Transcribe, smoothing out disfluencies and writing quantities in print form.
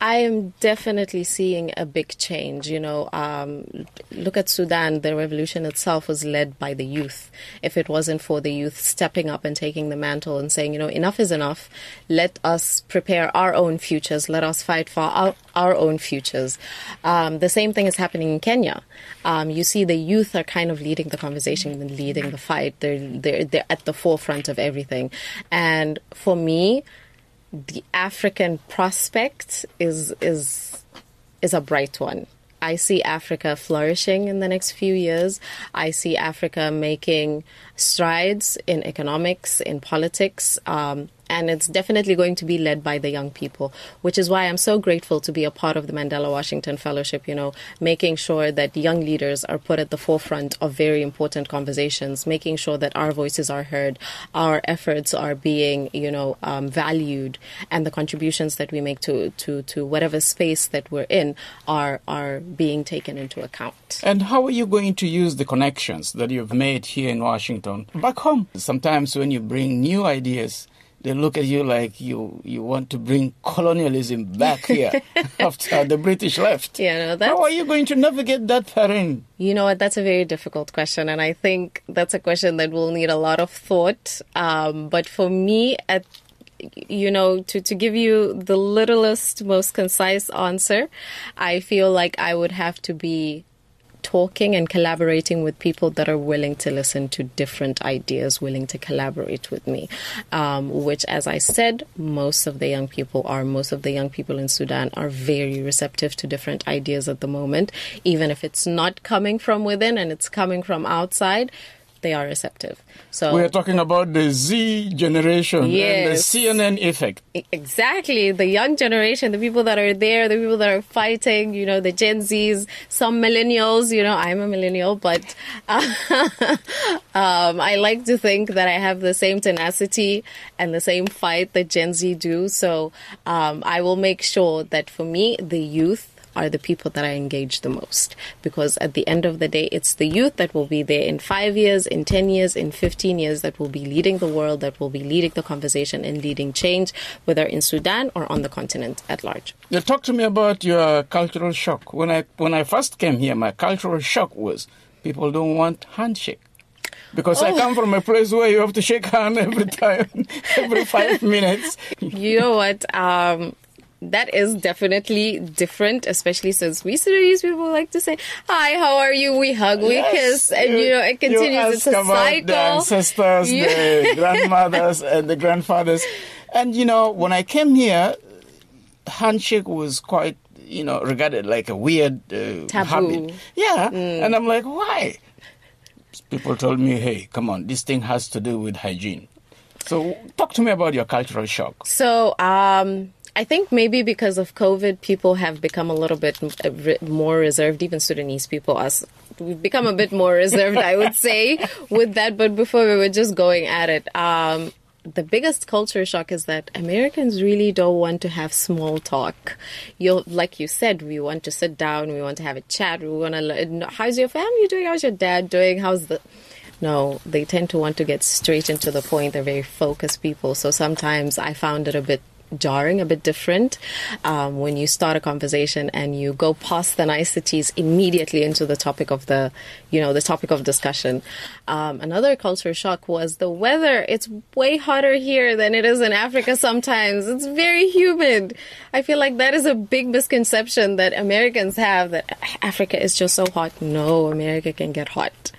I am definitely seeing a big change. Look at Sudan. The revolution itself was led by the youth. If it wasn't for the youth stepping up and taking the mantle and saying, enough is enough, let us prepare our own futures, let us fight for our own futures. The same thing is happening in Kenya. You see the youth are kind of leading the conversation and leading the fight. They're at the forefront of everything. And for me, the African prospect is a bright one. I see Africa flourishing in the next few years. I see Africa making strides in economics, in politics, and it's definitely going to be led by the young people, which is why I'm so grateful to be a part of the Mandela Washington Fellowship, making sure that young leaders are put at the forefront of very important conversations, making sure that our voices are heard, our efforts are being, valued, and the contributions that we make to whatever space that we're in are being taken into account. And how are you going to use the connections that you've made here in Washington back home? Sometimes when you bring new ideas, they look at you like you want to bring colonialism back here after the British left. How are you going to navigate that terrain? You know what? That's a very difficult question. And I think that's a question that will need a lot of thought. But for me, to give you the littlest, most concise answer, I feel like I would have to be talking and collaborating with people that are willing to listen to different ideas, willing to collaborate with me, which, as I said, most of the young people in Sudan are very receptive to different ideas at the moment. Even if it's not coming from within and it's coming from outside, they are receptive. So we are talking about the Z generation and the CNN effect. Exactly. The young generation, the people that are there, the people that are fighting, the Gen Zs, some millennials, I'm a millennial, but I like to think that I have the same tenacity and the same fight that Gen Z do. So I will make sure that for me, the youth are the people that I engage the most, because at the end of the day, it's the youth that will be there in 5 years, in 10 years, in 15 years, that will be leading the world, that will be leading the conversation and leading change, whether in Sudan or on the continent at large. Now, talk to me about your cultural shock. When I first came here, my cultural shock was people don't want handshake. Because I come from a place where you have to shake hand every time, every 5 minutes. You know what? That is definitely different, especially since we Sudanese people like to say, hi, how are you? We hug, we kiss, and it continues. It's a cycle. The ancestors, the grandmothers, and the grandfathers. And, when I came here, handshake was quite, regarded like a weird taboo habit. Yeah. And I'm like, why? People told me, hey, come on, this thing has to do with hygiene. So talk to me about your cultural shock. So, I think maybe because of COVID, people have become a little bit more reserved. Even Sudanese people, we've become a bit more reserved, I would say, with that. But before, we were just going at it. The biggest culture shock is that Americans really don't want to have small talk. Like you said, we want to sit down, we want to have a chat, we want to, how's your family doing? How's your dad doing? No, they tend to want to get straight into the point. They're very focused people. So sometimes I found it a bit jarring, a bit different when you start a conversation and you go past the niceties immediately into the topic of the topic of discussion. Another culture shock was the weather. It's way hotter here than it is in Africa sometimes. It's very humid. I feel like that is a big misconception that Americans have, that Africa is just so hot. No, America can get hot.